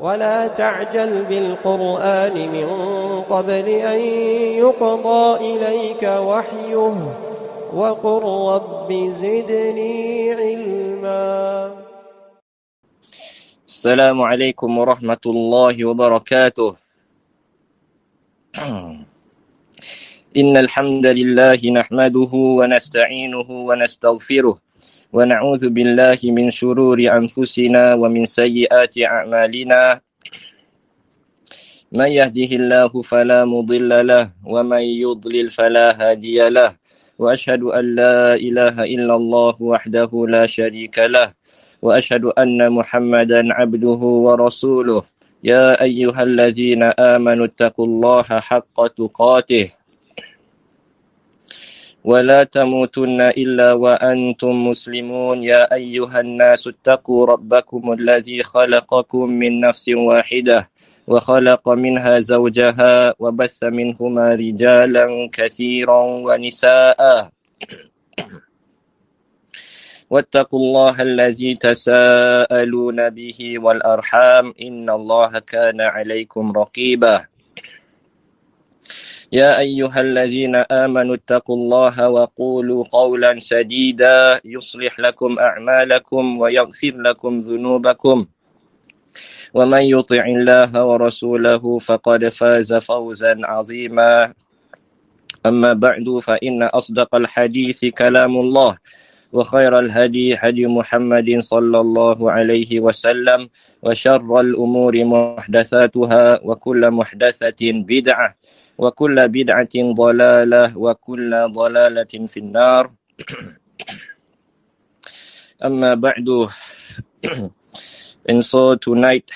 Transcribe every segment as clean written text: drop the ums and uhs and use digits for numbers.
ولا تعجل بالقرآن من قبل أن يقضى إليك وحيه وقل رب زدني علما. السلام عليكم ورحمة الله وبركاته. إن الحمد لله نحمده ونستعينه ونستغفره ونعوذ بالله من شرور أنفسنا ومن سيئات أعمالنا. من يهده الله فلا مضل له ومن يضلل فلا هادي له وأشهد أن لا إله إلا الله وحده لا شريك له وأشهد أن محمدا عبده ورسوله. يا أيها الذين آمنوا اتقوا الله حق تقاته ولا تموتن إلا وأنتم مسلمون. يا أيها الناس اتقوا ربكم الذي خلقكم من نفس واحدة وخلق منها زوجها وبث منهما رجالا كثيرا ونساء واتقوا الله الذي تساءلون به والأرحام إن الله كان عليكم رقيبا. يا أيها الذين آمنوا اتقوا الله وقولوا قولا سديدا يصلح لكم أعمالكم ويغفر لكم ذنوبكم ومن يطع الله ورسوله فقد فاز فوزا عظيما. أما بعد فإن أصدق الحديث كلام الله وخير الهدي هدي محمد صلى الله عليه وسلم وشر الأمور محدثاتها وكل محدثة بدعة وكل بدعة ضلالة وكل ضلالة في النار. أما بعد. And so tonight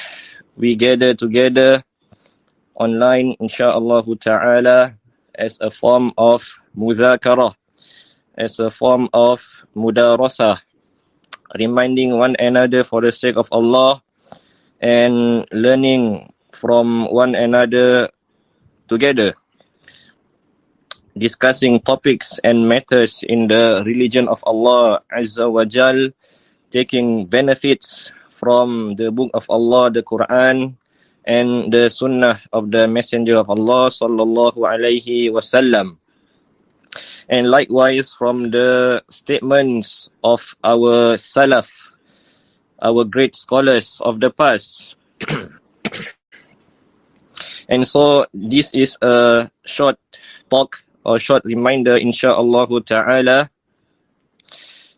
we gather together online insyaAllah ta'ala as a form of mudhakarah, as a form of mudarasah, reminding one another for the sake of Allah and learning from one another together, discussing topics and matters in the religion of Allah Azza wa Jal, taking benefits from the book of Allah, the Quran, and the Sunnah of the Messenger of Allah sallallahu alaihi wasallam, and likewise from the statements of our Salaf, our great scholars of the past. And so this is a short talk or short reminder insha'Allah ta'ala.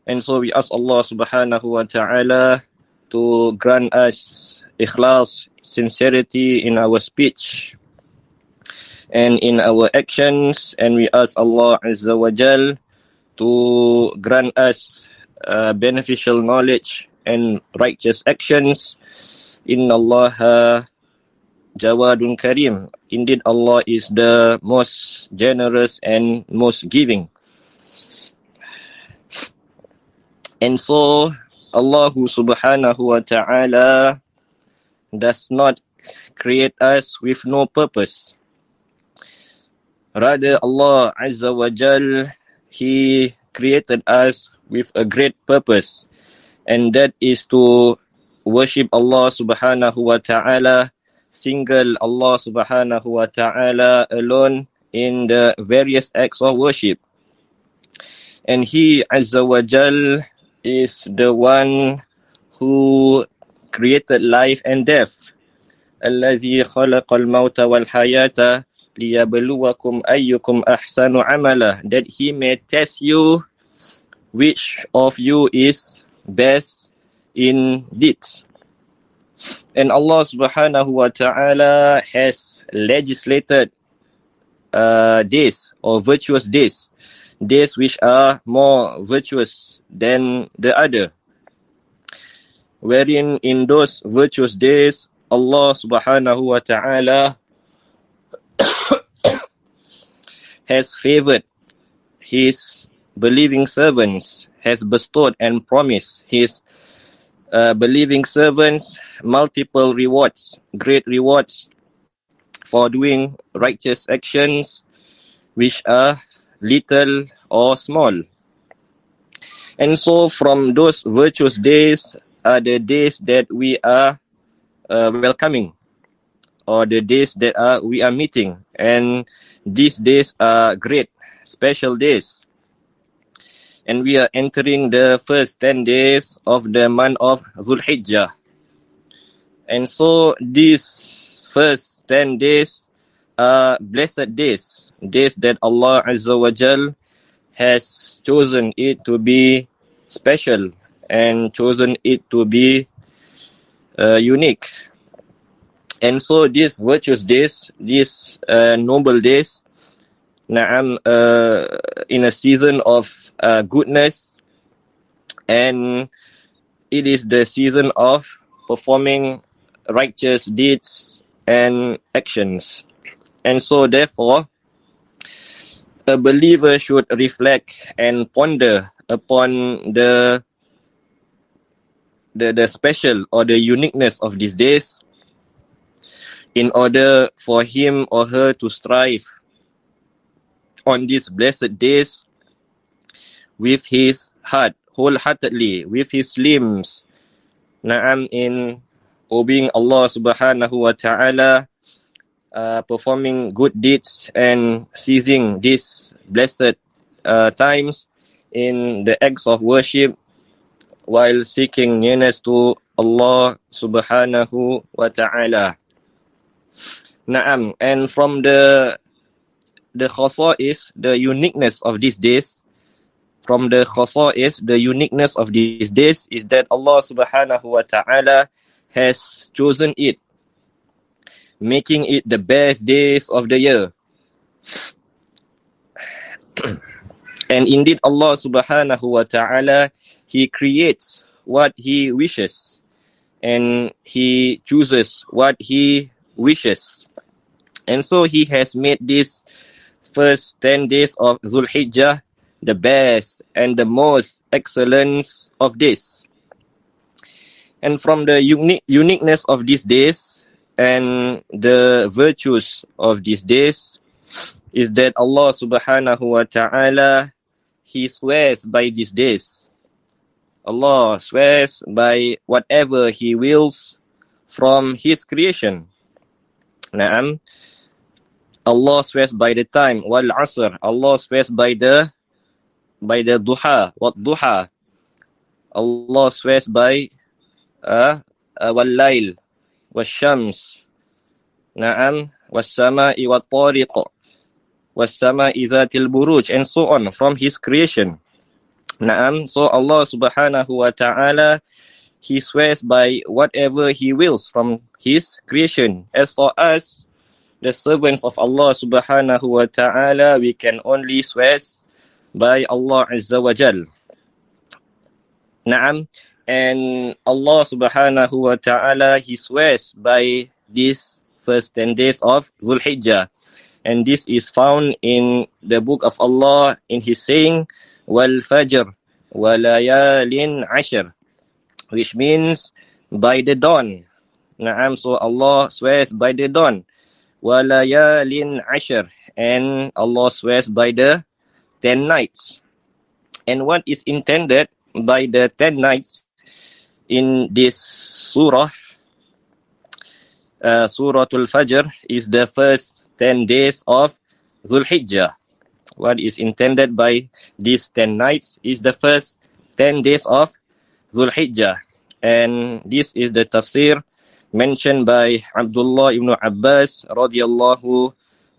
And so we ask Allah subhanahu wa ta'ala to grant us ikhlas, sincerity in our speech and in our actions. And we ask Allah Azza wa Jal to grant us beneficial knowledge and righteous actions. Inna Allah Jawadun Karim. Indeed, Allah is the most generous and most giving. And so Allah subhanahu wa ta'ala does not create us with no purpose. Rather, Allah Azza wa Jal, He created us with a great purpose, and that is to worship Allah subhanahu wa ta'ala, single Allah subhanahu wa ta'ala alone in the various acts of worship. And He Azza wa Jal is the one who created life and death. الذي خلق الموت والحياة ليبلوكم أيكم أحسن عملا. That He may test you which of you is best in deeds. And Allah subhanahu wa ta'ala has legislated days or virtuous days, days which are more virtuous than the other, wherein in those virtuous days Allah subhanahu wa ta'ala has favored His believing servants, has bestowed and promised His believing servants multiple rewards, great rewards for doing righteous actions which are little or small. And so from those virtuous days are the days that we are welcoming, or the days that we are meeting. And these days are great, special days. And we are entering the first 10 days of the month of Dhul Hijjah. And so these first 10 days are blessed days, days that Allah Azza wa Jal has chosen it to be special and chosen it to be unique. And so these virtuous days, these noble days, in a season of goodness, and it is the season of performing righteous deeds and actions. And so therefore, a believer should reflect and ponder upon the special or the uniqueness of these days, in order for him or her to strive on these blessed days with his heart, wholeheartedly, with his limbs, in obeying Allah subhanahu wa ta'ala, performing good deeds and seizing these blessed times in the acts of worship while seeking nearness to Allah subhanahu wa ta'ala. And from the khasa'is, the uniqueness of these days, the uniqueness of these days is that Allah subhanahu wa ta'ala has chosen it, making it the best days of the year. And indeed Allah subhanahu wa ta'ala, He creates what He wishes, and He chooses what He wishes. And so He has made this first 10 days of Dhul Hijjah the best and the most excellent of days. And from the uniqueness of these days and the virtues of these days is that Allah subhanahu wa ta'ala, He swears by these days. Allah swears by whatever He wills from His creation. Allah swears by the time, wal asr. Allah swears by the duha, what duha. Allah swears by wal layl, wal shams, was sama'i wat tariq, was sama'i zatil buruj, and so on from His creation. So Allah subhanahu wa ta'ala, He swears by whatever He wills from His creation. As for us, the servants of Allah subhanahu wa ta'ala, we can only swear by Allah Azza wa Jal. And Allah subhanahu wa ta'ala, He swears by these first 10 days of Dhul Hijjah. And this is found in the book of Allah in His saying, wal fajr wa layalin ashr, which means by the dawn. So Allah swears by the dawn. Wa layalin ashr, and Allah swears by the 10 nights. And what is intended by the 10 nights in this surah, Suratul Fajr, is the first 10 days of Dhul Hijjah. What is intended by these 10 nights is the first 10 days of Dhul Hijjah. And this is the tafsir mentioned by Abdullah ibn Abbas radiyallahu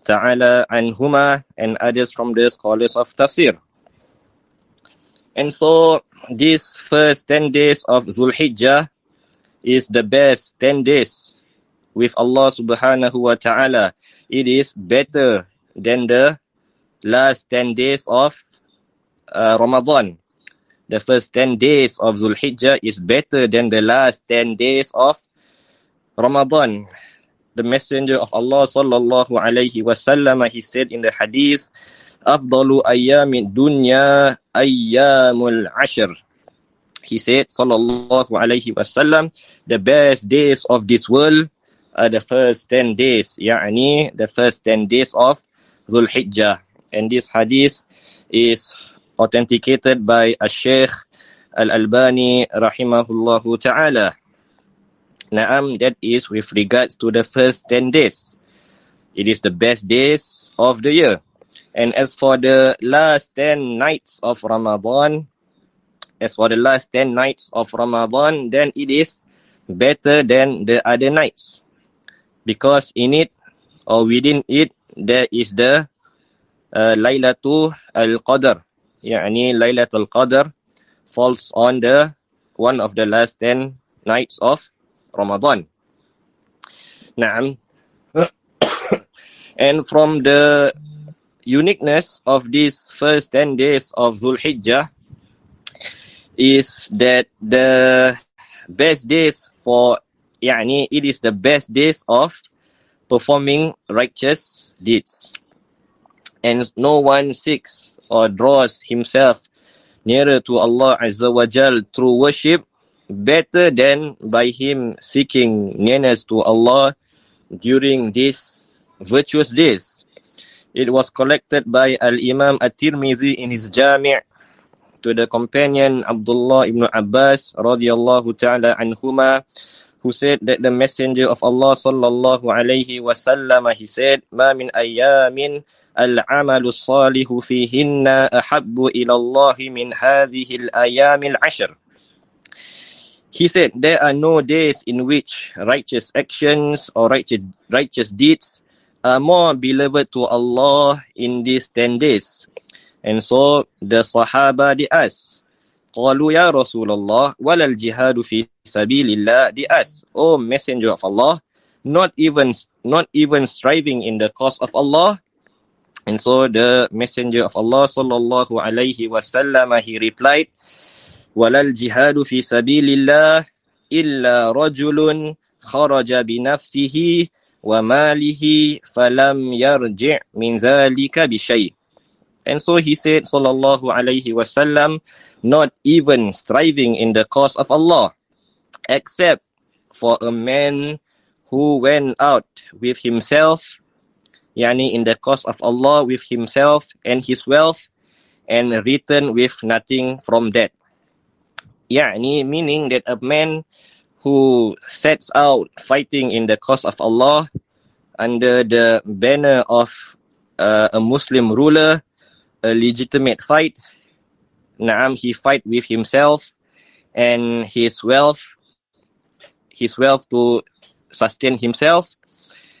ta'ala anhuma and others from the scholars of tafsir. And so this first 10 days of Dhul Hijjah is the best 10 days with Allah subhanahu wa ta'ala. It is better than the last 10 days of Ramadan. The first 10 days of Dhul Hijjah is better than the last 10 days of Ramadan. The Messenger of Allah sallallahu alayhi wasallam, he said in the hadith, Afdalu ayyamid dunya ayyamul ashr. He said, sallallahu alayhi wasallam, the best days of this world are the first 10 days, يعني the first 10 days of Dhul Hijjah. And this hadith is authenticated by Al-Sheikh Al-Albani rahimahullahu ta'ala. Naam, that is with regards to the first 10 days. It is the best days of the year. And as for the last 10 nights of Ramadan, then it is better than the other nights. Because in it, or within it, there is the Laylatul Qadr. Yani Laylatul Qadr falls on the one of the last 10 nights of Ramadan. Naam. And from the uniqueness of these first 10 days of Dhul Hijjah is that the best days for, it is the best days of performing righteous deeds. And no one seeks or draws himself nearer to Allah Azza wa Jal through worship better than by him seeking nearness to Allah during these virtuous days. It was collected by Al-Imam At-Tirmizi in his Jami' to the companion Abdullah ibn Abbas radiyallahu ta'ala anhuma, who said that the Messenger of Allah sallallahu alayhi wa sallam, he said, "Ma min ayyamin al-amalu salihu fihinna ahabbu ila Allah min hadhihi al-ayyam al-ashr." He said, there are no days in which righteous actions or righteous deeds are more beloved to Allah in these 10 days. And so the Sahaba, they asked, Qalu ya Rasulullah, walal jihadu fi sabilillah, they asked, O Messenger of Allah, not even striving in the cause of Allah? And so the Messenger of Allah sallallahu alayhi wasallam, he replied, walal jihadu fi sabilillah illa rajulun kharaja bi nafsihi wa malihi falam yarji' min zalika bi shay'. And so he said, sallallahu alayhi wasallam, not even striving in the cause of Allah, except for a man who went out with himself, in the cause of Allah, with himself and his wealth, and returned with nothing from that. Meaning that a man who sets out fighting in the cause of Allah under the banner of a Muslim ruler, a legitimate fight. He fight with himself and his wealth to sustain himself.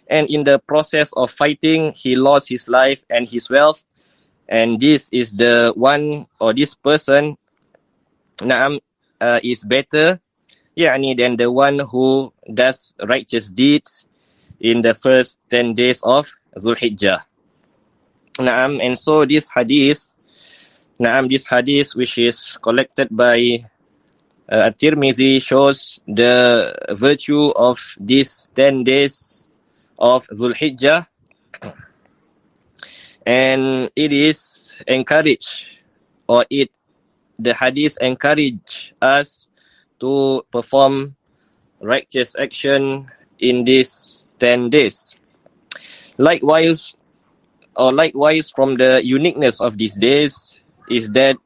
And in the process of fighting, he lost his life and his wealth. And this is the one, or this person, is better, than the one who does righteous deeds in the first 10 days of Dhul Hijjah. And so this hadith which is collected by At-Tirmizi shows the virtue of these 10 days of Dhul Hijjah, and it is encouraged, or the hadith encourage us to perform righteous action in these 10 days. Likewise, from the uniqueness of these days is that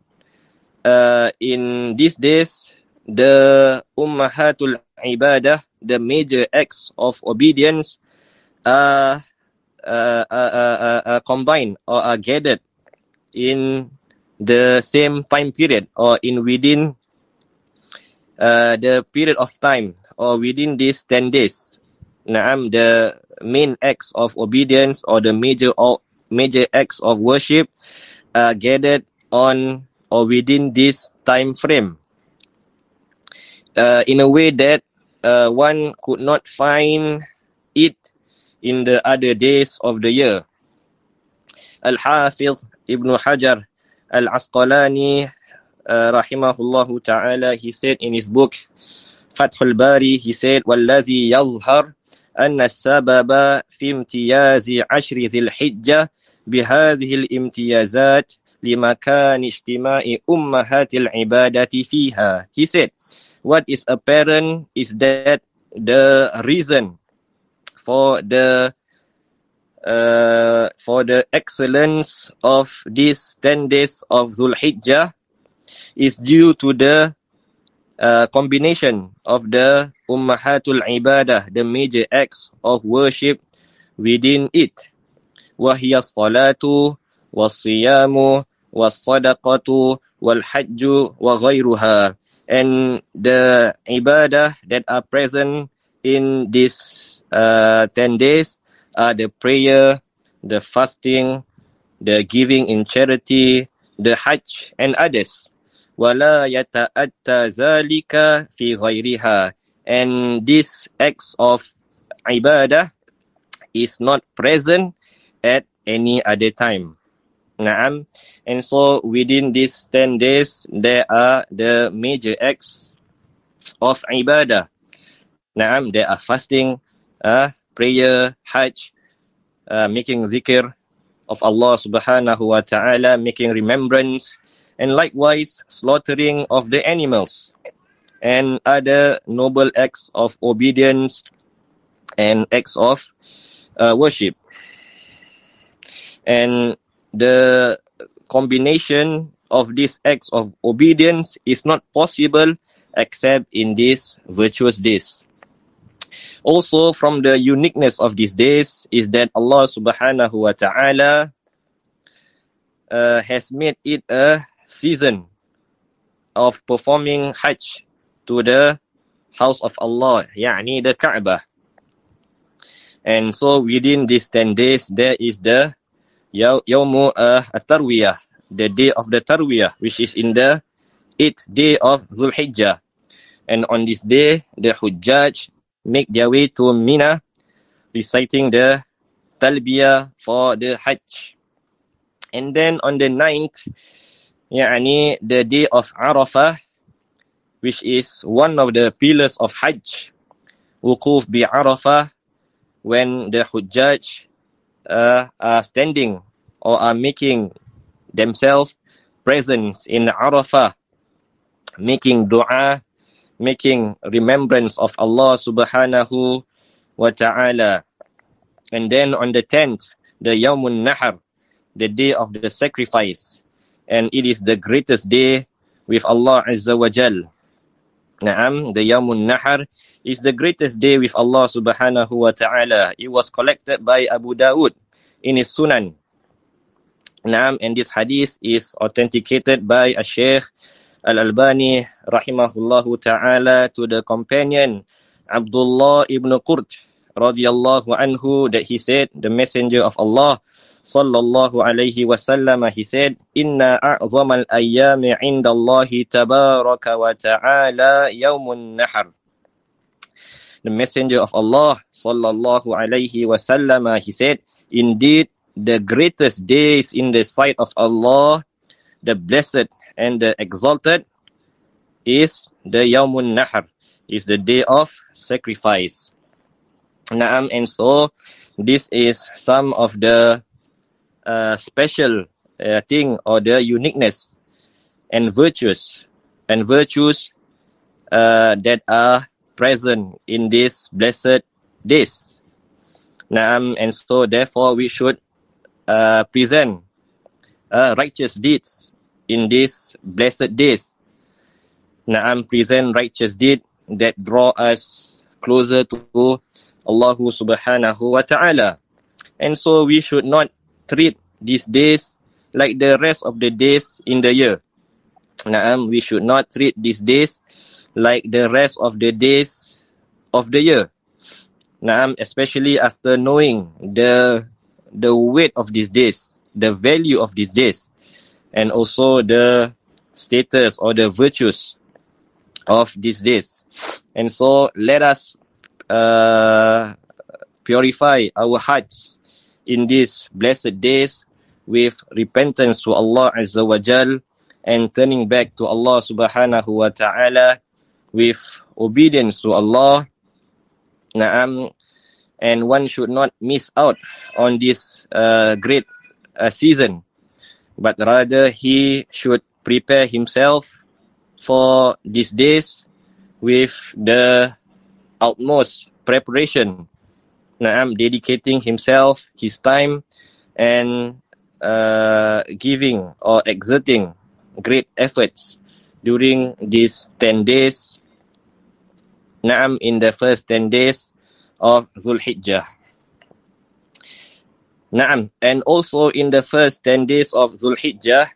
in these days, the Ummahatul Ibadah, the major acts of obedience, are combined or are gathered in the same time period, or within the period of time, or within these 10 days. The main acts of obedience or the major acts of worship are gathered on or within this time frame, in a way that one could not find it in the other days of the year. Al-Hafiz Ibn Hajar Al-Asqalani rahimahullahu ta'ala, he said in his book Fathul Bari, he said, وَالَّذِي يَظْهَرْ أَنَّ السَّبَبَ فِي امْتِيَازِ عَشْرِ ذِي الْحِجَّةِ بِهَذِهِ الْإِمْتِيَازَاتِ لِمَكَانِ اجْتِمَاعِ أُمَّهَاتِ الْعِبَادَةِ فِيهَا. He said, what is apparent is that the reason for the excellence of these 10 days of Dhul Hijjah is due to the combination of the ummahatul ibadah, the major acts of worship within it. وهي الصلاة والصيام والصدقة والحج وغيرها. And the ibadah that are present in these 10 days are the prayer, the fasting, the giving in charity, the hajj, and others. وَلَا يَتَأَتَّى ذَلِكَ فِي غَيْرِهَا. And this acts of ibadah is not present at any other time. Naam. And so within these 10 days, there are the major acts of ibadah. Naam, there are fasting, prayer, hajj, making zikr of Allah subhanahu wa ta'ala, making remembrance, and likewise slaughtering of the animals, and other noble acts of obedience and acts of worship. And the combination of these acts of obedience is not possible except in these virtuous days. Also, from the uniqueness of these days is that Allah subhanahu wa ta'ala has made it a season of performing hajj to the house of Allah, yani the Kaabah. And so within these 10 days, there is the Yawmu At-Tarwiyah, the day of the Tarwiyah, which is in the 8th day of Dhul Hijjah. And on this day, the Hujjaj make their way to Mina, reciting the Talbiyah for the Hajj. And then on the 9th, yani the day of Arafah, which is one of the pillars of Hajj, Wuquf bi Arafah, when the Hujjaj are standing or are making themselves present in Arafah, making dua, making remembrance of Allah subhanahu wa ta'ala. And then on the 10th, the Yawmun Nahar, the day of the sacrifice. And it is the greatest day with Allah Azza wa Jal. Naam, the Yawmun Nahar is the greatest day with Allah subhanahu wa ta'ala. It was collected by Abu Dawud in his Sunan. Naam, and this hadith is authenticated by a Sheikh Al-Albani rahimahullahu ta'ala to the companion Abdullah ibn Qurt radiyallahu anhu, that he said, the messenger of Allah sallallahu alayhi wasallam, he said, inna a'zamal ayyami indallahi tabaraka wa ta'ala yawmun nahar. The messenger of Allah sallallahu alayhi wasallam, he said, indeed the greatest days in the sight of Allah, the blessed and the exalted, is the Yawmun Nahar, is the day of sacrifice. Naam, and so this is some of the special thing or the uniqueness and virtues that are present in these blessed days. Naam, and so therefore we should present righteous deeds in these blessed days. Naam, present righteous deed that draw us closer to Allah subhanahu wa ta'ala. And so we should not treat these days like the rest of the days in the year. Naam, we should not treat these days like the rest of the days of the year. Naam, especially after knowing the weight of these days, the value of these days, and also the status or the virtues of these days. And so let us purify our hearts in these blessed days with repentance to Allah Azza wa Jal and turning back to Allah subhanahu wa ta'ala with obedience to Allah. Naam, and one should not miss out on this great season, but rather he should prepare himself for these days with the utmost preparation. Naam, dedicating himself, his time, and giving or exerting great efforts during these 10 days. Na'am, in the first 10 days of Dhul Hijjah. Na'am, and also in the first 10 days of Dhul Hijjah,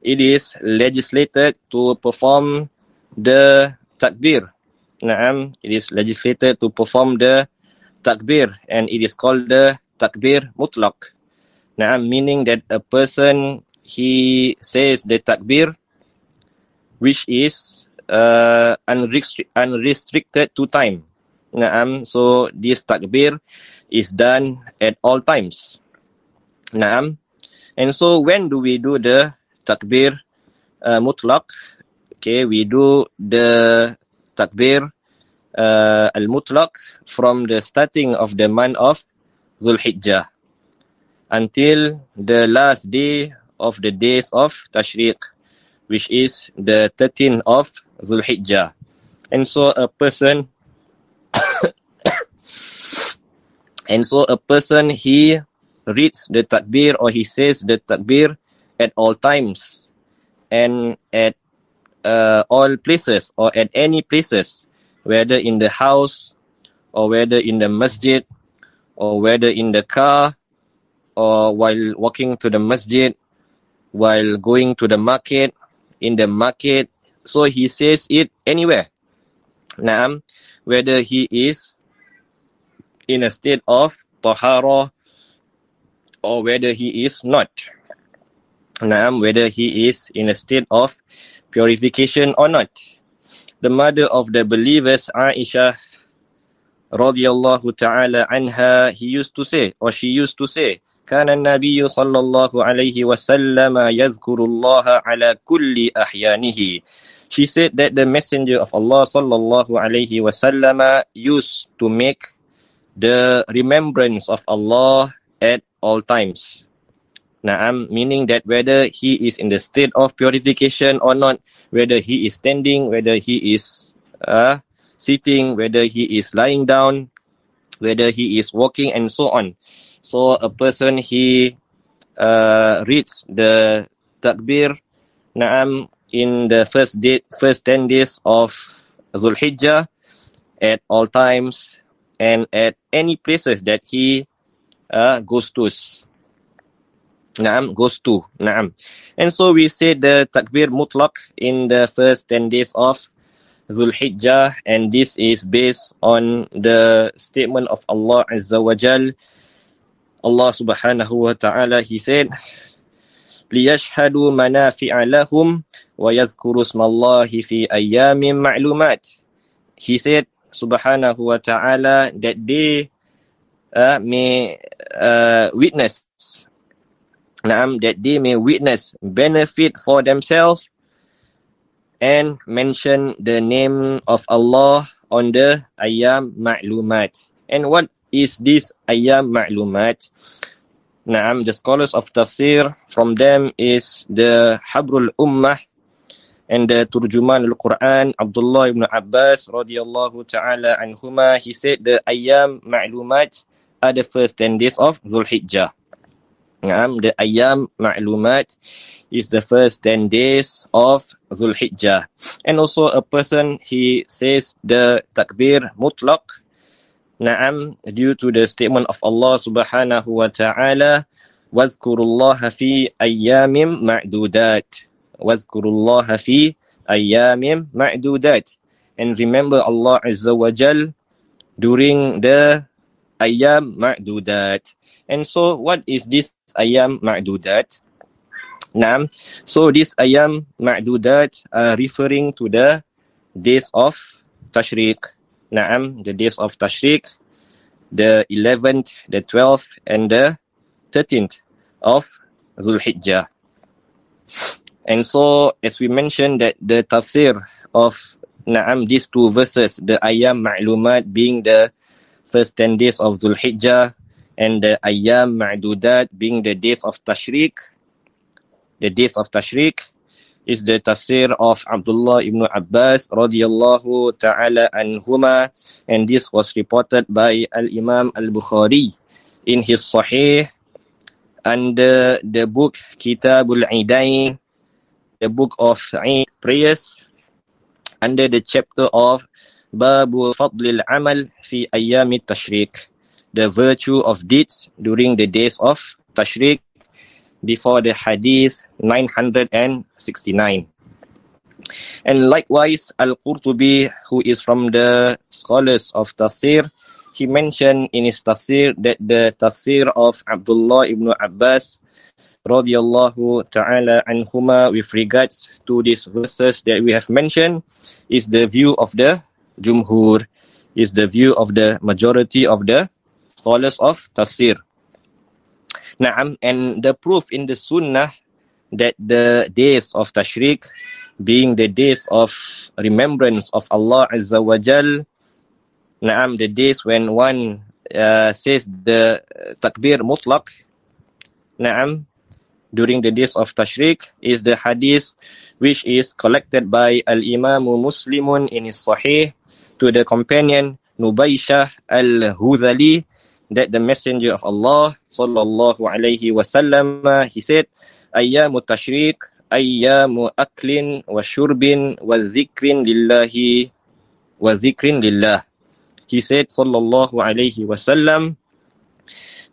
it is legislated to perform the takbir. Na'am, it is legislated to perform the takbir, and it is called the takbir mutlaq. Na'am, meaning that a person, he says the takbir, which is unrestricted to time. Na'am, so this takbir is done at all times. Na'am, and so when do we do the takbir mutlaq? Okay, we do the takbir al-mutlaq from the starting of the month of Dhul Hijjah until the last day of the days of Tashriq, which is the 13th of Dhul Hijjah. And so a person he reads the takbir, or he says the takbir at all times and at all places, or at any places, whether in the house or whether in the masjid or whether in the car or while walking to the masjid, while going to the market, in the market. So he says it anywhere. Naam, whether he is in a state of tahara or whether he is not. Naam, whether he is in a state of purification or not. The mother of the believers, Aisha radiyallahu ta'ala anha, she used to say, كان النبي صلى الله عليه وسلم يذكر الله على كل أحيانه. She said that the messenger of Allah sallallahu alayhi wasallam used to make the remembrance of Allah at all times. Naam, meaning that whether he is in the state of purification or not, whether he is standing, whether he is sitting, whether he is lying down, whether he is walking, and so on. So a person, he reads the takbir, naam, in the first 10 days of Dhul Hijjah at all times and at any places that he goes to. Naam, Naam. And so we say the takbir mutlaq in the first 10 days of Dhul Hijjah, and this is based on the statement of Allah Azza wa Jal. Allah subhanahu wa ta'ala, he said, لِيَشْهَدُوا مَنَافِعَ لَهُمْ وَيَذْكُرُوا اسْمَ اللَّهِ فِي أَيَّامٍ مَعْلُومَاتٍ. He said, subhanahu wa ta'ala, that they may witness, that they may witness benefit for themselves and mention the name of Allah on the ayyam ma'lumat. And what is this ayyam ma'lumat? The scholars of tafsir, from them is the Habrul Ummah and the Turjuman al-Quran, Abdullah ibn Abbas radiyallahu ta'ala anhuma. He said the ayyam ma'lumat are the first 10 days of Dhul Hijjah. The ayyam ma'lumat is the first 10 days of Dhul Hijjah. And also a person, he says the takbir mutlaq, due to the statement of Allah subhanahu wa ta'ala, وَاذْكُرُوا اللَّهَ فِي أَيَّامٍ مَعْدُودَاتٍ. وَاذْكُرُوا اللَّهَ فِي أَيَّامٍ مَعْدُودَاتٍ. And remember Allah Azza wa Jal during the ayyam ma'dudat. And so what is this ayyam ma'dudat? So this ayyam ma'dudat are referring to the days of Tashriq. The days of Tashriq, the 11th, the 12th, and the 13th of Dhul Hijjah. And so, as we mentioned, that the tafsir of these two verses, the ayyam ma'lumat being the first 10 days of Dhul Hijjah, and the ayyam ma'dudat being the days of Tashriq, the days of Tashriq, is the tafsir of Abdullah ibn Abbas radiyallahu ta'ala anhuma, and this was reported by Al-Imam Al-Bukhari in his Sahih under the book Kitabul Idain, the book of Eid prayers under the chapter of Babu Fadlil Amal fi Ayyami Tashriq, the virtue of deeds during the days of Tashriq, before the hadith 969. And likewise, Al-Qurtubi, who is from the scholars of Tafsir, he mentioned in his Tafsir that the Tafsir of Abdullah ibn Abbas radiyallahu ta'ala anhuma with regards to these verses that we have mentioned is the view of the Jumhur, is the view of the majority of the scholars of Tafsir. Naam, and the proof in the Sunnah that the days of Tashriq, being the days of remembrance of Allah Azza wa Jal, naam, the days when one says the takbir mutlaq, naam, during the days of Tashriq, is the hadith which is collected by Al-Imam Muslimun in his Sahih to the companion Nubayshah Al-Hudhali, that the Messenger of Allah sallallahu alayhi wasallam, he said, Ayyamu Tashriq ayyamu aklin wa shurbin wa zikrin lillahi wa zikrin lillah. He said sallallahu alayhi wasallam,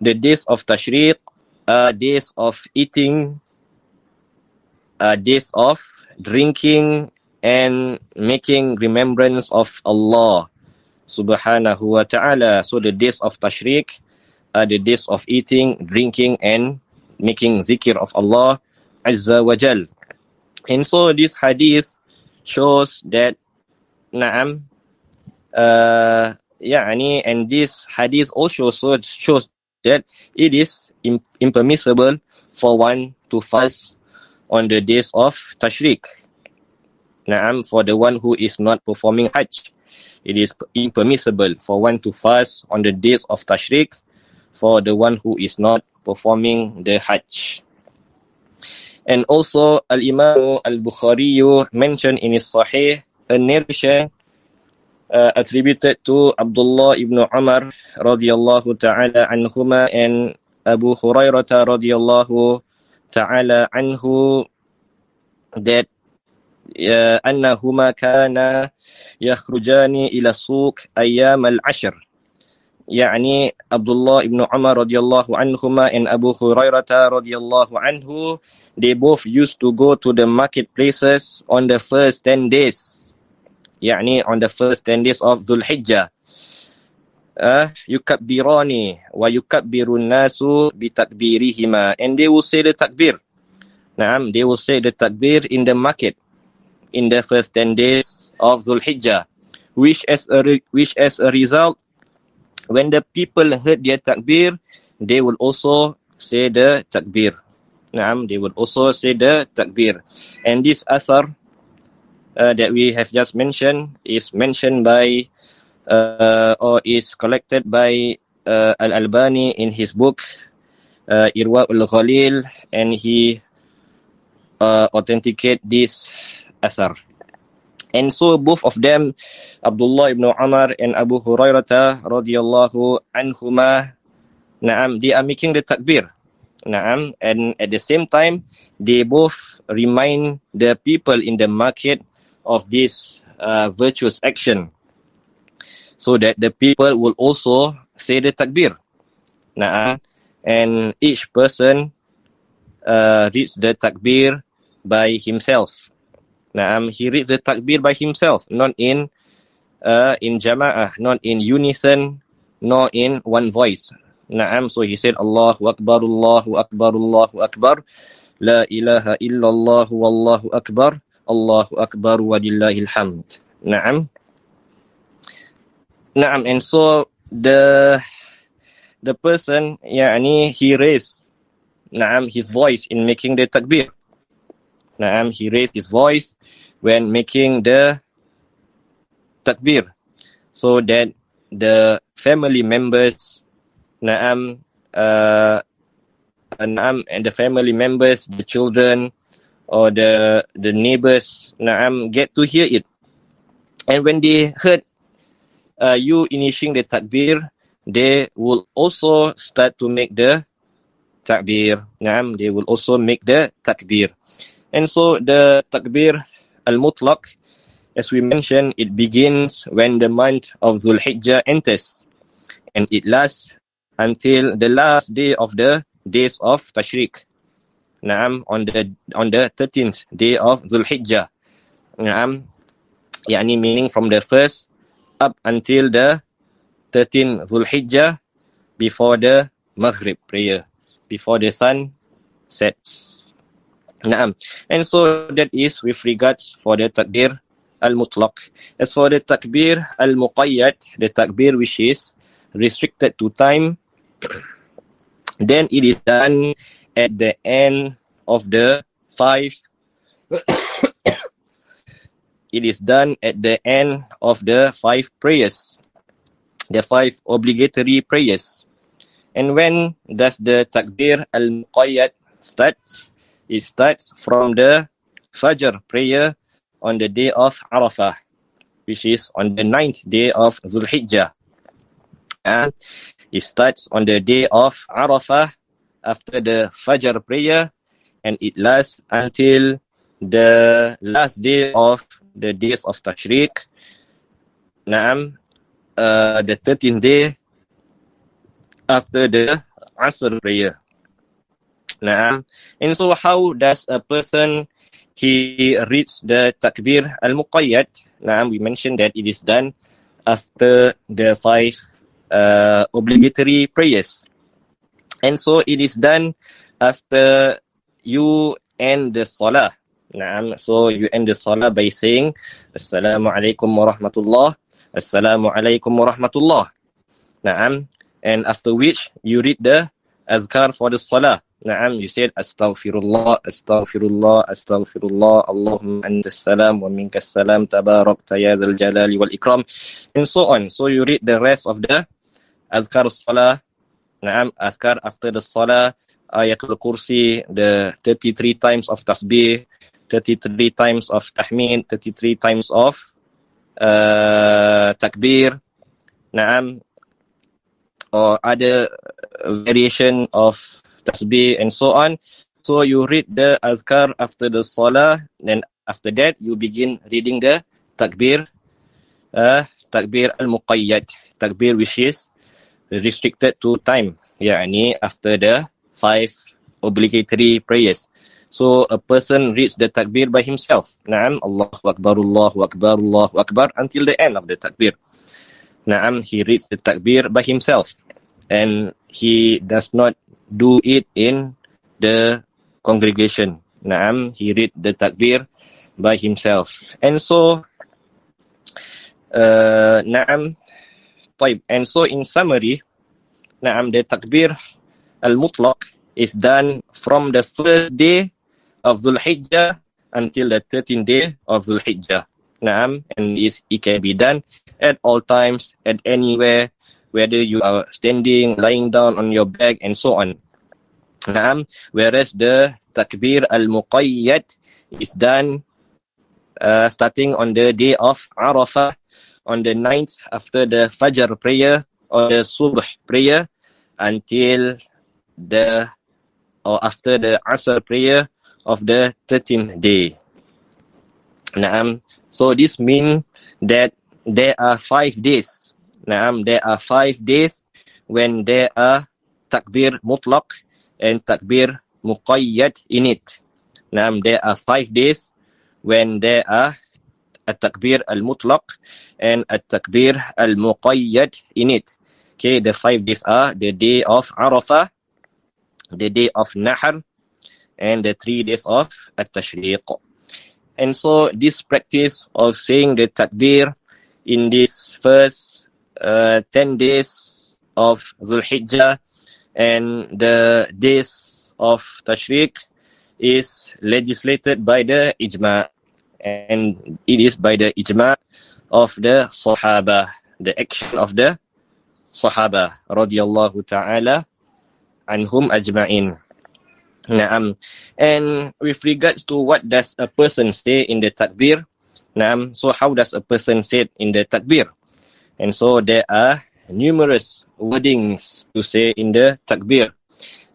the days of Tashriq are days of eating, days of drinking and making remembrance of Allah subhanahu wa ta'ala. So the days of Tashriq are the days of eating, drinking and making zikr of Allah Azza wa Jal. And so this hadith shows that na'am, and this hadith also shows that it is impermissible for one to fast on the days of Tashriq. Na'am, for the one who is not performing Hajj, it is impermissible for one to fast on the days of Tashriq for the one who is not performing the Hajj. And also Al-Imam Al-Bukhari mentioned in his Sahih a narration attributed to Abdullah ibn Umar radiyallahu ta'ala anhuma and Abu Hurairah radiyallahu ta'ala anhu, that annahuma kana yakhrujani ila suq ayyam al-ashr. Yani Abdullah ibn Umar radiyallahu anhuma and Abu Hurairah radiyallahu anhu, they both used to go to the marketplaces on the first 10 days. Yani on the first 10 days of Dhul Hijjah. Yukabbirani wa yukabbirun nasu bitakbirihima. And they will say the takbir. Naam, they will say the takbir in the market in the first 10 days of Dhul Hijjah. Which as a result, when the people heard their takbir, they will also say the takbir. Naam, they will also say the takbir. And this asar that we have just mentioned is mentioned by or is collected by Al-Albani in his book Irwa al-Ghalil, and he authenticate this asar. And so both of them, Abdullah ibn Umar and Abu Hurairah radiyallahu anhuma, naam, they are making the takbir. Naam, and at the same time, they both remind the people in the market of this virtuous action, so that the people will also say the takbir. Naam, and each person reads the takbir by himself. Naam, he reads the takbir by himself, not in jama'ah, not in unison, nor in one voice. Naam, so he said Allahu Akbar, Allahu Akbar, Allahu Akbar, La ilaha illallah, Wallahu Akbar, Allahu Akbar, walillahil hamd. Naam. Naam, and so the person, he raised his voice in making the takbir. Naam, he raised his voice when making the takbir, so that the family members, and the family members, the children or the neighbors, get to hear it. And when they heard you initiating the takbir, they will also start to make the takbir. They will also make the takbir. And so the takbir al-mutlaq, as we mentioned, it begins when the month of Dhul Hijjah enters, and it lasts until the last day of the days of Tashriq. Naam, on the 13th day of Dhul Hijjah. Naam, yani meaning from the first up until the 13th Dhul Hijjah, before the Maghrib prayer, before the sun sets. Naam. And so that is with regards for the takbir al-mutlaq. As for the takbir al-muqayyad, the takbir which is restricted to time, then it is done at the end of the five it is done at the end of the 5 prayers, the 5 obligatory prayers. And when does the takbir al-muqayyad starts? It starts from the Fajr prayer on the day of Arafah, which is on the 9th day of Dhul Hijjah. And it starts on the day of Arafah after the Fajr prayer, and it lasts until the last day of the days of Tashriq. Naam, the 13th day after the Asr prayer. Naam. And so how does a person he reads the takbir al-muqayyad? Naam, we mentioned that it is done after the 5 obligatory prayers. And so it is done after you end the salah. Naam, so you end the salah by saying Assalamualaikum warahmatullah, Assalamualaikum warahmatullah. Naam, and after which you read the azkar for the salah. Naam, you said Astaghfirullah, Astaghfirullah, Astaghfirullah, Allahumma antas salam wa minkas salam, tabarakta ya dzal jalali wal ikram, and so on. So you read the rest of the azkar salah. Naam, azkar after the salah, ayatul kursi, the 33 times of tasbih, 33 times of tahmid, 33 times of takbir. Naam, or other variation of tasbih and so on. So you read the azkar after the salah, then after that you begin reading the takbir al-muqayyad, takbir which is restricted to time, yani after the 5 obligatory prayers. So a person reads the takbir by himself. Naam, Allahu Akbar, Allahu Akbar, Allahu Akbar, until the end of the takbir. Naam, he reads the takbir by himself, and he does not do it in the congregation. Naam, he read the takbir by himself. And so naam, طيب. And so in summary, naam, the takbir al-mutlaq is done from the first day of Dhul Hijjah until the 13th day of Dhul Hijjah. Naam, and it can be done at all times, at anywhere, whether you are standing, lying down on your back, and so on. Naam, whereas the takbir al-muqayyad is done starting on the day of Arafah, on the 9th after the Fajr prayer or the Subh prayer, until after the Asr prayer of the 13th day. Naam, so this means that there are 5 days. Naam, there are 5 days when there are takbir mutlaq and takbir muqayyad in it. Naam, there are 5 days when there are a takbir al-mutlaq and a takbir al-muqayyad in it. Okay, the 5 days are the day of Arafah, the day of Nahr, and the 3 days of at-Tashriq. And so this practice of saying the takbir in this first 10 days of Dhul Hijjah and the days of Tashriq is legislated by the ijma', and it is by the ijma' of the Sahaba, the action of the Sahaba radiyallahu ta'ala anhum ajma'in. Naam. And with regards to what does a person say in the takbir, naam, so how does a person say it in the takbir? And so there are numerous wordings to say in the takbir.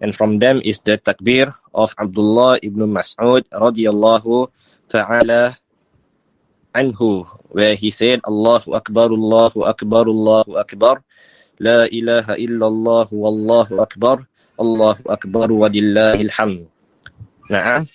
And from them is the takbir of Abdullah ibn Mas'ud radiyallahu ta'ala anhu, where he said, Allahu Akbar, Allahu Akbar, Allahu Akbar, La ilaha illallah, Wallahu Akbar, Allahu Akbar, Walillahil hamd. Na'am.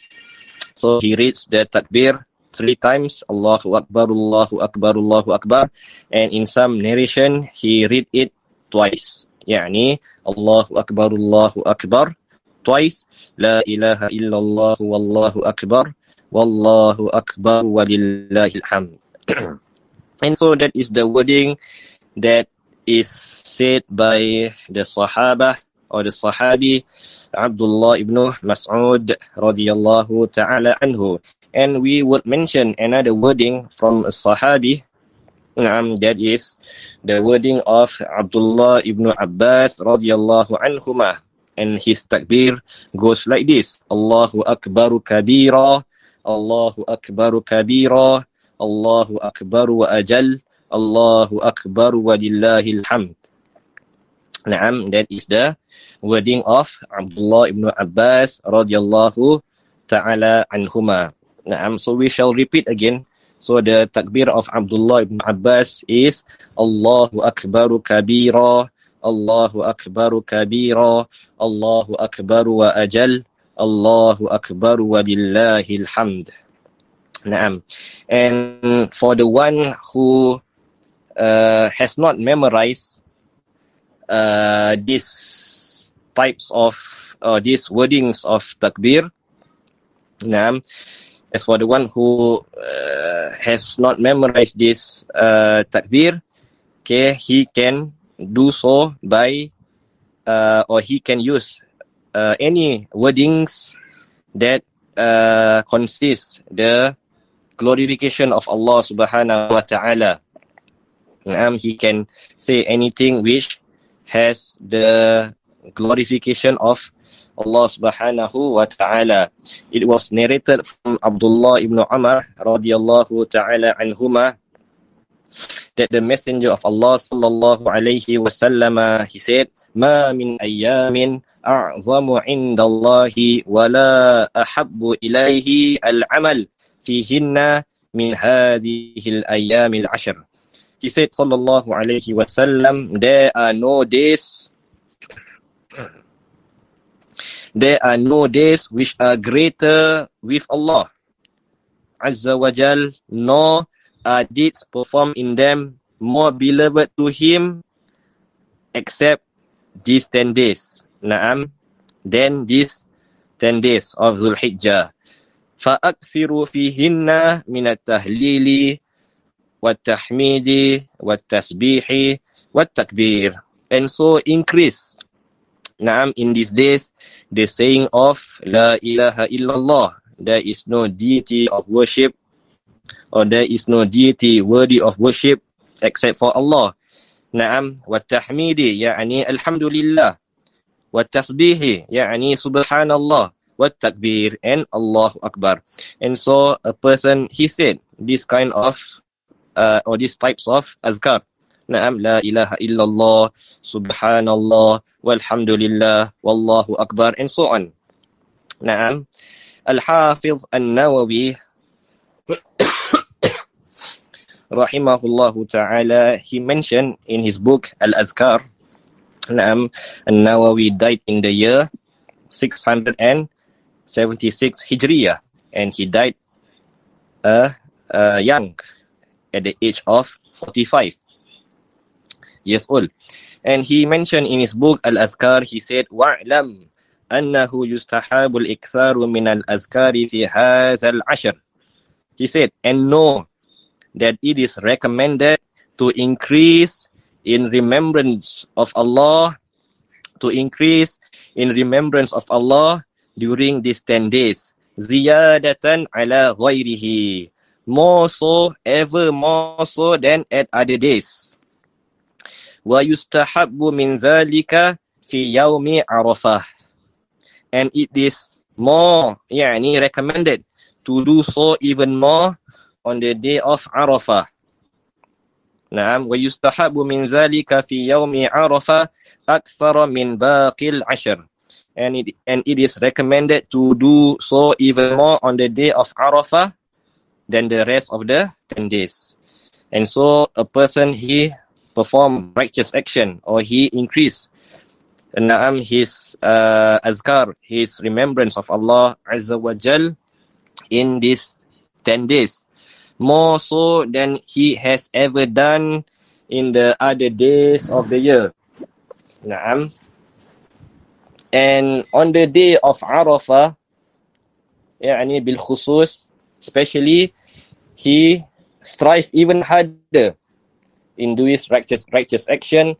So he reads the takbir 3 times, Allahu Akbar, Allahu Akbar, Allahu Akbar. And in some narration, he read it twice. Yani, Allahu Akbar, Allahu Akbar, twice. La ilaha illallah, Wallahu Akbar, Wallahu Akbar, Walillahil hamd. And so that is the wording that is said by the Sahaba or the Sahabi Abdullah ibn Mas'ud radiyallahu ta'ala anhu. And we would mention another wording from a Sahabi, that is the wording of Abdullah ibn Abbas radiyallahu anhuma. And his takbir goes like this: Allahu Akbaru kabira, Allahu Akbaru kabira, Allahu Akbaru wa ajal, Allahu Akbaru wa lillahil hamd. Naam, that is the wording of Abdullah ibn Abbas radiyallahu ta'ala anhuma. Naam, so we shall repeat again. So the takbir of Abdullah ibn Abbas is Allahu Akbaru kabira, Allahu Akbaru kabira, Allahu Akbaru wa ajal, Allahu Akbaru wa lillahil hamd. Naam. And for the one who has not memorized these types of these wordings of takbir, as for the one who has not memorized this takbir, okay, he can do so by or he can use any wordings that consist the glorification of Allah subhanahu wa ta'ala. He can say anything which has the glorification of Allah subhanahu wa ta'ala. It was narrated from Abdullah ibn Umar radiyallahu ta'ala anhuma that the messenger of Allah sallallahu alayhi wa sallam, he said, Ma min ayyamin a'zamu indallahi wa la ahabbu ilayhi al-amal fihinna min hadhihi al-ayyam al-ashr. He said, sallallahu alayhi wa sallam, there are no days which are greater with Allah Azza wa Jal, nor are deeds performed in them more beloved to Him except these 10 days. Naam, then these 10 days of Dhul Hijjah. فَأَكْثِرُوا فِيهِنَّ مِنَ التَّهْلِيلِ وَالتَّحْمِيدِ وَالتَّسْبِيحِ وَالتَّكْبِيرِ. And so increase, naam, in these days, the saying of La ilaha illallah. There is no deity of worship, or there is no deity worthy of worship except for Allah. Naam, وَالتَّحْمِيدِ يعني alhamdulillah, وَالتَّسْبِيحِ يعني subhanallah, وَالتَّكْبِير and Allahu Akbar. And so a person, he said this kind of or these types of azkar. Naam, la ilaha illallah, subhanallah, walhamdulillah, wallahu akbar, and so on. Naam. Al-Hafiz An-Nawawi rahimahullahu ta'ala, he mentioned in his book Al-Azkar, Naam, An-Nawawi died in the year 676 Hijriyah, and he died young, at the age of 45 years old. And he mentioned in his book Al-Azkar, he said, وَاعْلَمْ أَنَّهُ يُسْتَحَابُ الْإِكْثَارُ مِنَ الْأَذْكَارِ فِي هَذَا الْعَشْرِ. He said, and know that it is recommended to increase in remembrance of Allah, during these 10 days. زِيَادَةً عَلَى غَيْرِهِ. More so, ever more so than at other days. وَيُسْتَحَبُّ مِنْ ذَلِكَ فِي يَوْمِ عَرَفَةٍ. And it is more, recommended to do so even more on the day of Arafah. Naam, وَيُسْتَحَبُّ مِنْ ذَلِكَ فِي يَوْمِ عَرَفَةٍ أَكْثَرَ مِنْ بَاقِي الْعَشْرِ. and it is recommended to do so even more on the day of Arafah than the rest of the 10 days. And so a person, he perform righteous action, or he increase his azkar, his remembrance of Allah Azza wa Jal in these 10 days, more so than he has ever done in the other days of the year. And on the day of Arafah, يعني بالخصوص, especially, he strive even harder in doing righteous action,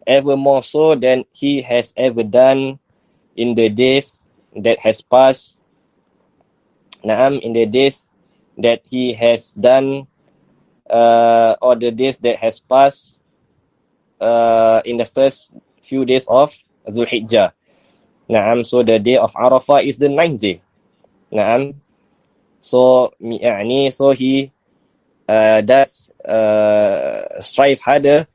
ever more so than he has ever done in the days that has passed. In the days that he has done, or the days that has passed in the first few days of Zulhijjah. So the day of Arafah is the 9th day. So he does strive harder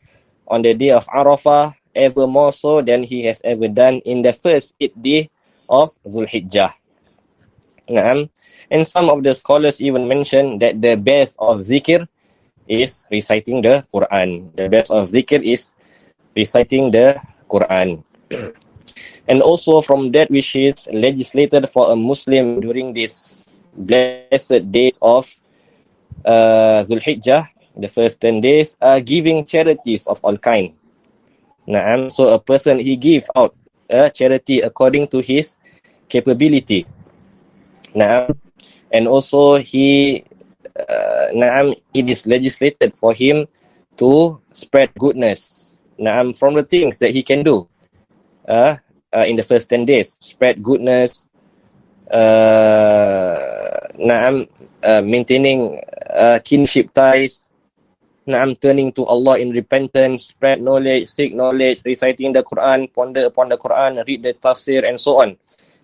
on the day of Arafah, ever more so than he has ever done in the first 8th day of Zulhijjah. And some of the scholars even mention that the best of zikr is reciting the Quran. The best of zikr is reciting the Quran. And also from that which is legislated for a Muslim during these blessed days of Zulhijjah, the first 10 days, are giving charities of all kind. So a person, he gives out a charity according to his capability. And also it is legislated for him to spread goodness from the things that he can do in the first 10 days. Spread goodness, maintaining kinship ties, turning to Allah in repentance, spread knowledge, seek knowledge, reciting the Quran, ponder upon the Quran, read the tafsir, and so on,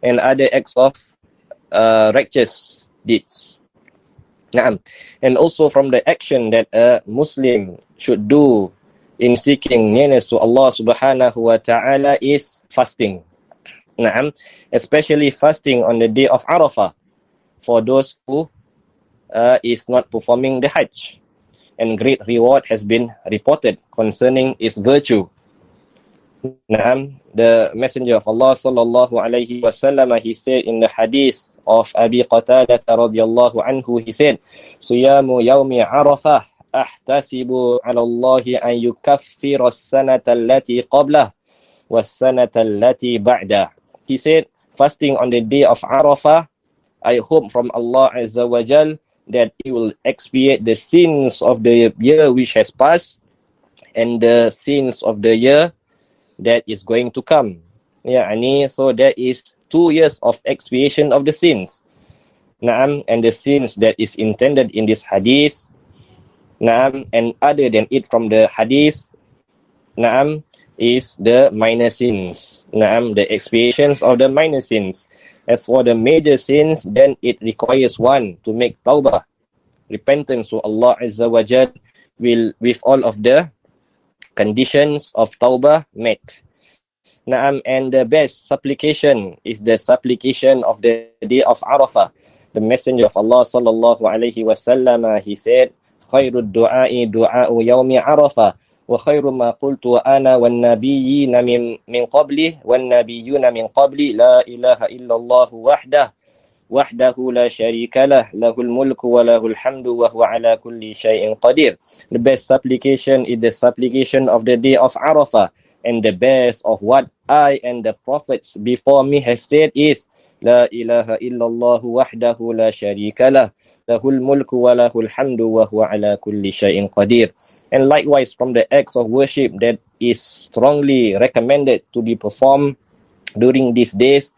and other acts of righteous deeds. And also from the action that a Muslim should do in seeking nearness to Allah subhanahu wa ta'ala is fasting. Especially fasting on the day of Arafah for those who is not performing the Hajj. And great reward has been reported concerning its virtue. The Messenger of Allah sallallahu alayhi wa sallam, he said in the hadith of Abi Qatadah radiyallahu anhu, he said, Siyamu yawmi Arafah ahtasibu ala Allahi an yukaffira as-sanata allati qablah was-sanata allati ba'dah. He said, fasting on the day of Arafah, I hope from Allah Azza wa Jal that He will expiate the sins of the year which has passed and the sins of the year that is going to come. So there is 2 years of expiation of the sins. And the sins that is intended in this hadith, and other than it from the hadith, is the minor sins. The expiations of the minor sins. As for the major sins, then it requires one to make tawbah, repentance to Allah Azza wa Jal, with all of the conditions of tawbah met. And the best supplication is the supplication of the day of Arafah. The Messenger of Allah sallallahu alayhi wa sallam, he said, Khairud du'a'i du'a'u yawmi Arafah, wa khairu ma qultu ana wan nabiyyina min qabli wan nabiyyuna min qabli la ilaha illallah wahdahu la sharika lah, lahul mulku wa lahul hamdu wa huwa ala kulli shay'in qadir. The best supplication is the supplication of the day of Arafah, and the best of what I and the prophets before me have said is La ilaha illallah wahdahu la sharika lah, lahul mulku wa lahul hamdu wa huwa ala kulli shay'in qadir. And likewise from the acts of worship that is strongly recommended to be performed during these days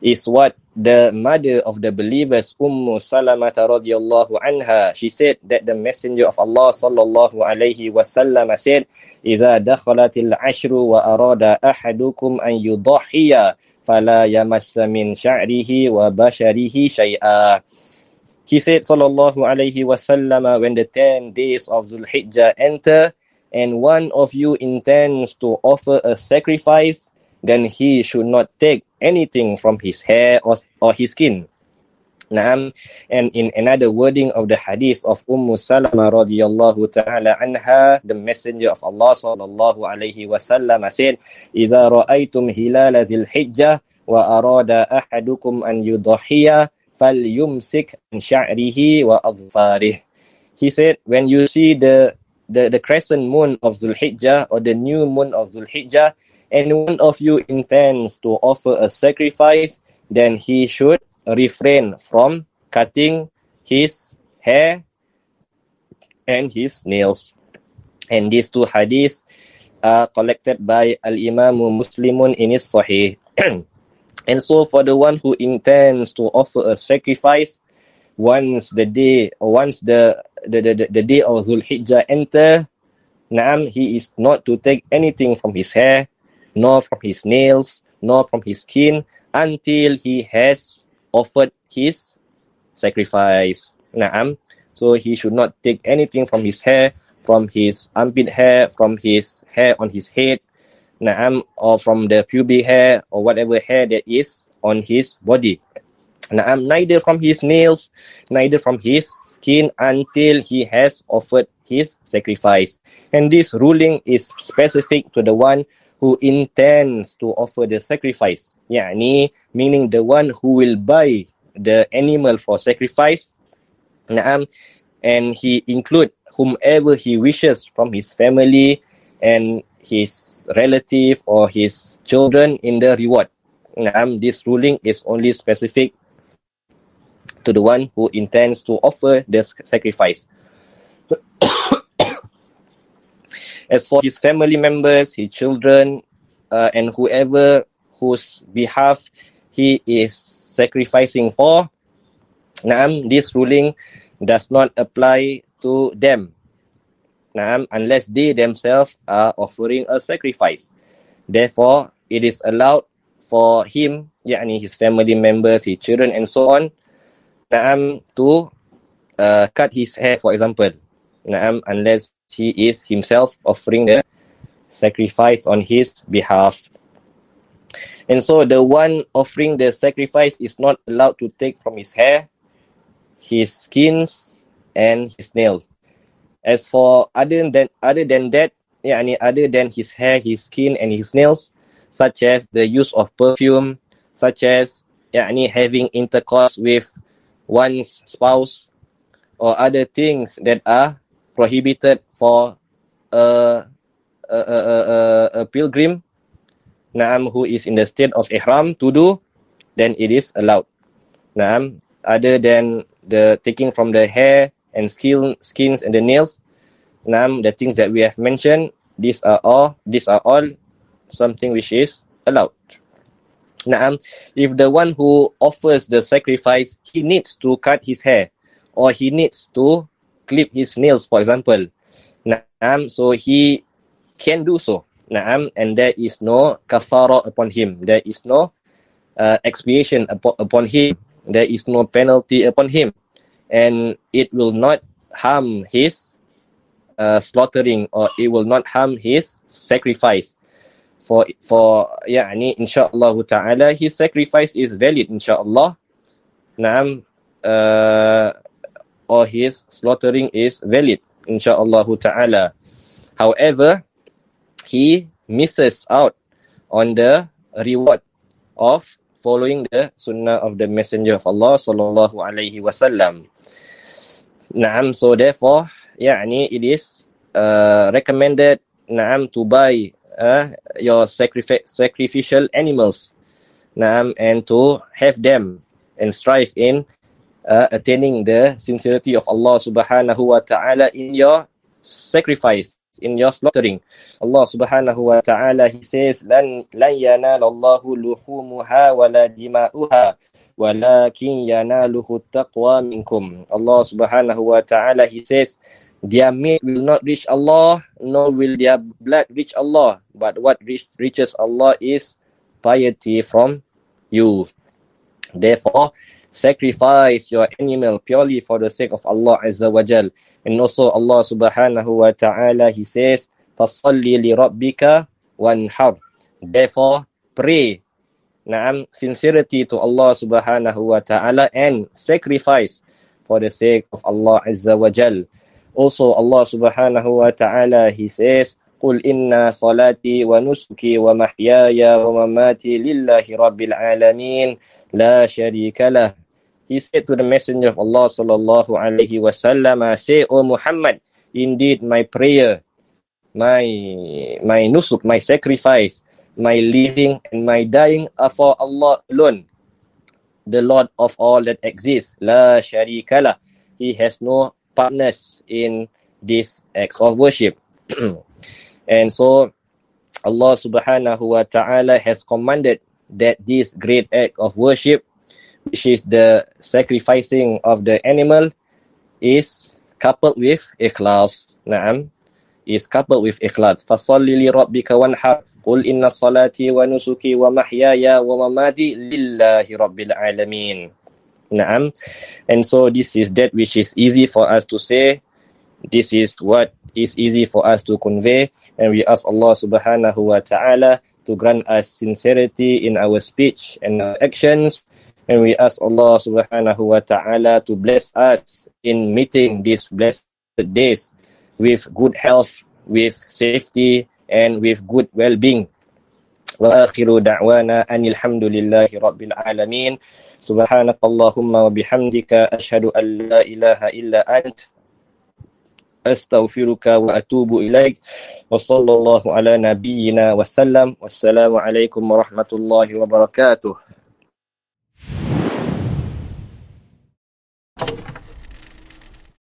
is what the mother of the believers, Salamah radiyallahu anha, she said that the Messenger of Allah sallallahu alayhi wa sallam said, إِذَا دَخَلَتِ الْعَشْرُ وَأَرَادَ أَحَدُكُمْ أَنْ يُضَحِّيَ فَلَا يَمَسَّ مِنْ شَعْرِهِ وَبَشَرِهِ شَيْئًا. He said, sallallahu alayhi wa sallam, when the 10 days of Zulhijjah enter, and one of you intends to offer a sacrifice, then he should not take anything from his hair or his skin. Naam. And in another wording of the hadith of Salama radhiyallahu ta'ala anha, the messenger of Allah sallallahu alayhi wasallam said, "Idza ra'aytum hilala dhil hijjah wa arada ahadukum an yudhiya falyumsik an sha'rihi wa adfarih." He said, when you see the crescent moon of Dhul Hijjah or the new moon of Dhul Hijjah, and one of you intends to offer a sacrifice, then he should refrain from cutting his hair and his nails. And these two hadiths are collected by Al-Imam Muslimun in his Sahih. And so for the one who intends to offer a sacrifice, once the day of Dhul Hijjah enter, he is not to take anything from his hair, nor from his nails, nor from his skin, until he has offered his sacrifice. So he should not take anything from his hair, from his armpit hair, from his hair on his head, or from the pubic hair, or whatever hair that is on his body. Neither from his nails, neither from his skin, until he has offered his sacrifice. And this ruling is specific to the one who intends to offer the sacrifice. Meaning the one who will buy the animal for sacrifice. And he include whomever he wishes from his family and his relative or his children in the reward. This ruling is only specific to the one who intends to offer the sacrifice. As for his family members, his children, and whoever whose behalf he is sacrificing for, this ruling does not apply to them, unless they themselves are offering a sacrifice. Therefore, it is allowed for him, his family members, his children, and so on, to cut his hair, for example, unless he is himself offering the sacrifice on his behalf. And so the one offering the sacrifice is not allowed to take from his hair, his skins, and his nails. As for other than that, other than his hair, his skin, and his nails, such as the use of perfume, such as having intercourse with one's spouse, or other things that are prohibited for a pilgrim who is in the state of ihram to do, then it is allowed. Other than the taking from the hair and skins and the nails, the things that we have mentioned, these are all something which is allowed. If the one who offers the sacrifice, he needs to cut his hair, or he needs to clip his nails, for example, so he can do so, and there is no kafara upon him, there is no expiation upon him, there is no penalty upon him, and it will not harm his slaughtering, or it will not harm his sacrifice. For inshallah ta'ala, his sacrifice is valid, inshallah, or his slaughtering is valid, inshallah ta'ala. However, he misses out on the reward of following the sunnah of the Messenger of Allah sallallahu alaihi wasallam. So therefore, it is recommended to buy your sacrificial animals, and to have them and strive in attaining the sincerity of Allah subhanahu wa ta'ala in your sacrifice, in your slaughtering. Allah subhanahu wa ta'ala, he says, lan yanala Allahu luhumuha wala dima'uha walakin yanaluhu taqwa minkum. Allah subhanahu wa ta'ala, he says, their meat will not reach Allah, nor will their blood reach Allah, but what reaches Allah is piety from you. Therefore, sacrifice your animal purely for the sake of Allah Azza wa Jal. And also Allah subhanahu wa ta'ala, he says, فَصَلِّ لِرَبِّكَ وَانْحَرْ. Therefore, pray sincerity to Allah subhanahu wa ta'ala and sacrifice for the sake of Allah Azza wa Jal. Also Allah subhanahu wa ta'ala, He says, قُلْ إِنَّا صَلَاتِي وَنُسُكِي وَمَحْيَايَ وَمَمَاتِي لِلَّهِ رَبِّ الْعَالَمِينَ لَا شَرِيكَ لَهُ. He said to the Messenger of Allah sallallahu alaihi wasallam, say, O Muhammad, indeed my prayer, my nusuk, my sacrifice, my living and my dying are for Allah alone, the Lord of all that exists. La sharika lah. He has no partners in this act of worship. And so Allah subhanahu wa ta'ala has commanded that this great act of worship, which is the sacrificing of the animal, is coupled with ikhlas. Is coupled with ikhlas. Fasalli li rabbika wanhar. Qul inna salati wa nusuki wa mahyaya wa mamati lillahi rabbil alamin. And so this is that which is easy for us to say. This is what is easy for us to convey. And we ask Allah subhanahu wa ta'ala to grant us sincerity in our speech and our actions. And we ask Allah subhanahu wa ta'ala to bless us in meeting these blessed days with good health, with safety, and with good well-being. Wa akhiru da'wana anil hamdulillahi rabbil alamin. Subhanakallahumma wa bihamdika ashhadu an la ilaha illa ant astaghfiruka wa atubu ilaik. Wa sallallahu ala nabiyyina wa sallam. Wassalamu alaikum warahmatullahi wabarakatuh.